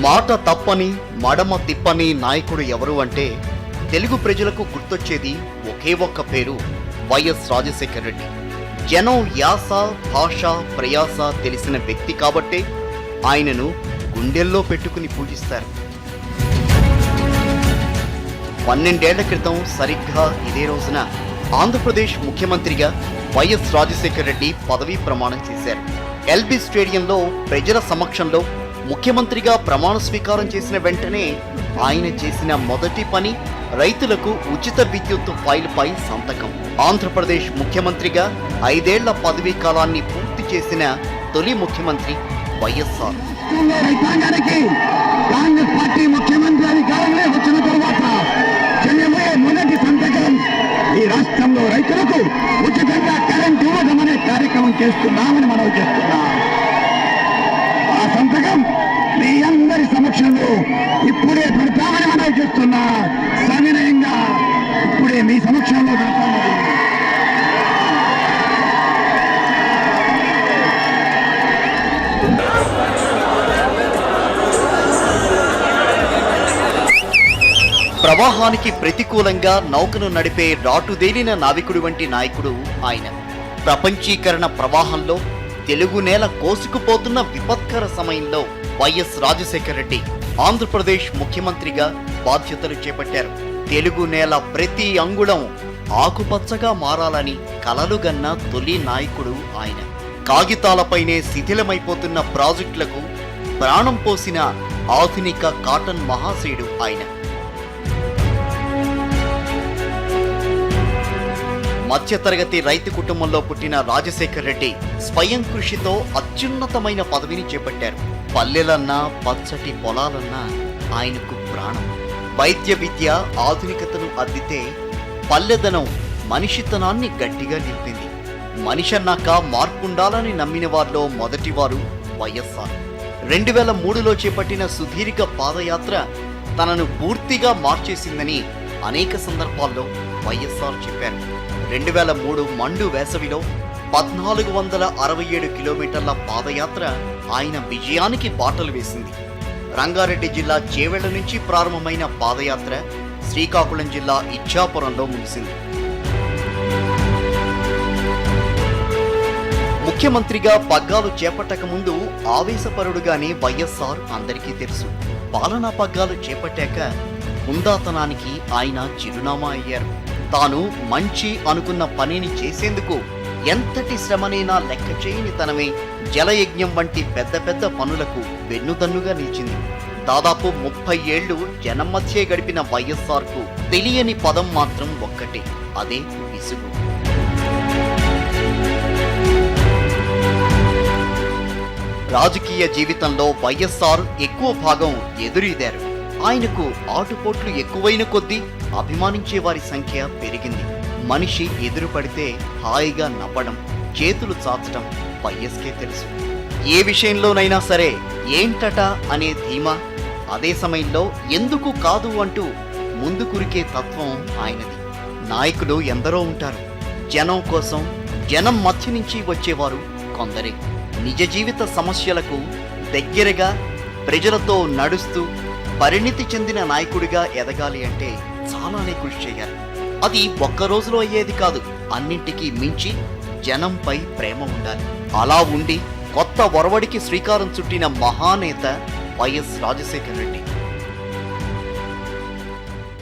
మాట తప్పని మడమ తిప్పని నాయకుడు ఎవరు అంటే తెలుగు ప్రజలకు గుర్తొచ్చేది ఒకే ఒక్క పేరు, వైఎస్ రాజశేఖర రెడ్డి. జనం యాస భాష ప్రయాస తెలిసిన వ్యక్తి కాబట్టే ఆయనను గుండెల్లో పెట్టుకుని పూజిస్తారు. 12 ఏళ్ల క్రితం సరిగ్గా ఇదే రోజున ఆంధ్రప్రదేశ్ ముఖ్యమంత్రిగా వైఎస్ రాజశేఖర రెడ్డి పదవీ ప్రమాణం చేశారు. ఎల్బీ స్టేడియంలో ప్రజల సమక్షంలో ముఖ్యమంత్రిగా ప్రమాణ స్వీకారం చేసిన వెంటనే ఆయన చేసిన మొదటి పని రైతులకు ఉచిత విద్యుత్ ఫైల్పై సంతకం. ఆంధ్రప్రదేశ్ ముఖ్యమంత్రిగా 5 ఏళ్ల పదవీ కాలాన్ని పూర్తి చేసిన తొలి ముఖ్యమంత్రి వైఎస్ఆర్. ఈ రాష్ట్రంలో రైతులకు ఉచితంగా కరెంట్ ఇవ్వడం అనే కార్యక్రమం చేస్తున్నామని మనం చేస్తున్నాం. ఆ సంతకం మీ అందరి సమక్షంలో ఇప్పుడే పెడతామని మనం చేస్తున్నా. సవినయంగా ఇప్పుడే మీ సమక్షంలో పెడతామని. ప్రవాహానికి ప్రతికూలంగా నౌకను నడిపే రాటుదేలిన నావికుడు వంటి నాయకుడు ఆయన. ప్రపంచీకరణ ప్రవాహంలో తెలుగు నేల కోసుకుపోతున్న విపత్కర సమయంలో వైఎస్ రాజశేఖర రెడ్డి ఆంధ్రప్రదేశ్ ముఖ్యమంత్రిగా బాధ్యతలు చేపట్టారు. తెలుగు నేల ప్రతి అంగుళం ఆకుపచ్చగా మారాలని కలలుగన్న తొలి నాయకుడు ఆయన. కాగితాలపైనే శిథిలమైపోతున్న ప్రాజెక్టులకు ప్రాణం పోసిన ఆధునిక కాటన్ మహాశయుడు ఆయన. మధ్యతరగతి రైతు కుటుంబంలో పుట్టిన రాజశేఖర రెడ్డి స్వయం కృషితో అత్యున్నతమైన పదవిని చేపట్టారు. పల్లెలన్నా పచ్చటి పొలాలన్నా ఆయనకు ప్రాణం. వైద్య విద్య ఆధునికతను అద్దితే పల్లెదనం మనిషితనాన్ని గట్టిగా నిలిపింది. మనిషన్నాక మార్పుండాలని నమ్మిన వారిలో మొదటివారు వైఎస్ఆర్. 2003లో చేపట్టిన సుదీర్ఘ పాదయాత్ర తనను పూర్తిగా మార్చేసిందని అనేక సందర్భాల్లో వైఎస్ఆర్ చెప్పారు. 2003 మండు వేసవిలో 1467 కిలోమీటర్ల పాదయాత్ర ఆయన విజయానికి బాటలు వేసింది. రంగారెడ్డి జిల్లా చేవెళ్ల నుంచి ప్రారంభమైన పాదయాత్ర శ్రీకాకుళం జిల్లా ఇచ్చాపురంలో ముగిసింది. ముఖ్యమంత్రిగా పగ్గాలు చేపట్టక ముందు ఆవేశపరుడుగానే వైఎస్ఆర్ అందరికీ తెలుసు. పాలనా పగ్గాలు చేపట్టాక హుందాతనానికి ఆయన చిరునామా అయ్యారు. తాను మంచి అనుకున్న పనిని చేసేందుకు ఎంతటి శ్రమనైనా లెక్క చేయని తనమే జలయజ్ఞం వంటి పెద్ద పెద్ద పనులకు వెన్నుదన్నుగా నిలిచింది. దాదాపు 30 ఏళ్లు జనం మధ్యే గడిపిన వైఎస్ఆర్కు తెలియని పదం మాత్రం ఒక్కటే, అదే విసుగు. రాజకీయ జీవితంలో వైఎస్ఆర్ ఎక్కువ భాగం ఎదురీదారు. ఆయనకు ఆటుపోట్లు ఎక్కువైన కొద్దీ అభిమానించే వారి సంఖ్య పెరిగింది. మనిషి ఎదురుపడితే హాయిగా నవ్వడం, చేతులు చాచడం వైఎస్కే తెలుసు. ఏ విషయంలోనైనా సరే ఏంటట అనే ధీమా, అదే సమయంలో ఎందుకు కాదు అంటూ ముందుకురికే తత్వం ఆయనది. నాయకులు ఎందరో ఉంటారు. జనం కోసం జనం మధ్య నుంచి వచ్చేవారు కొందరే. నిజ జీవిత సమస్యలకు దగ్గరగా ప్రజలతో నడుస్తూ పరిణితి చెందిన నాయకుడిగా ఎదగాలి అంటే చాలానే కృషి చేయాలి. అది ఒక్క రోజులో అయ్యేది కాదు. అన్నింటికీ మించి జనంపై ప్రేమ ఉండాలి. అలా ఉండి కొత్త ఒరవడికి శ్రీకారం చుట్టిన మహానేత వైఎస్ రాజశేఖర రెడ్డి.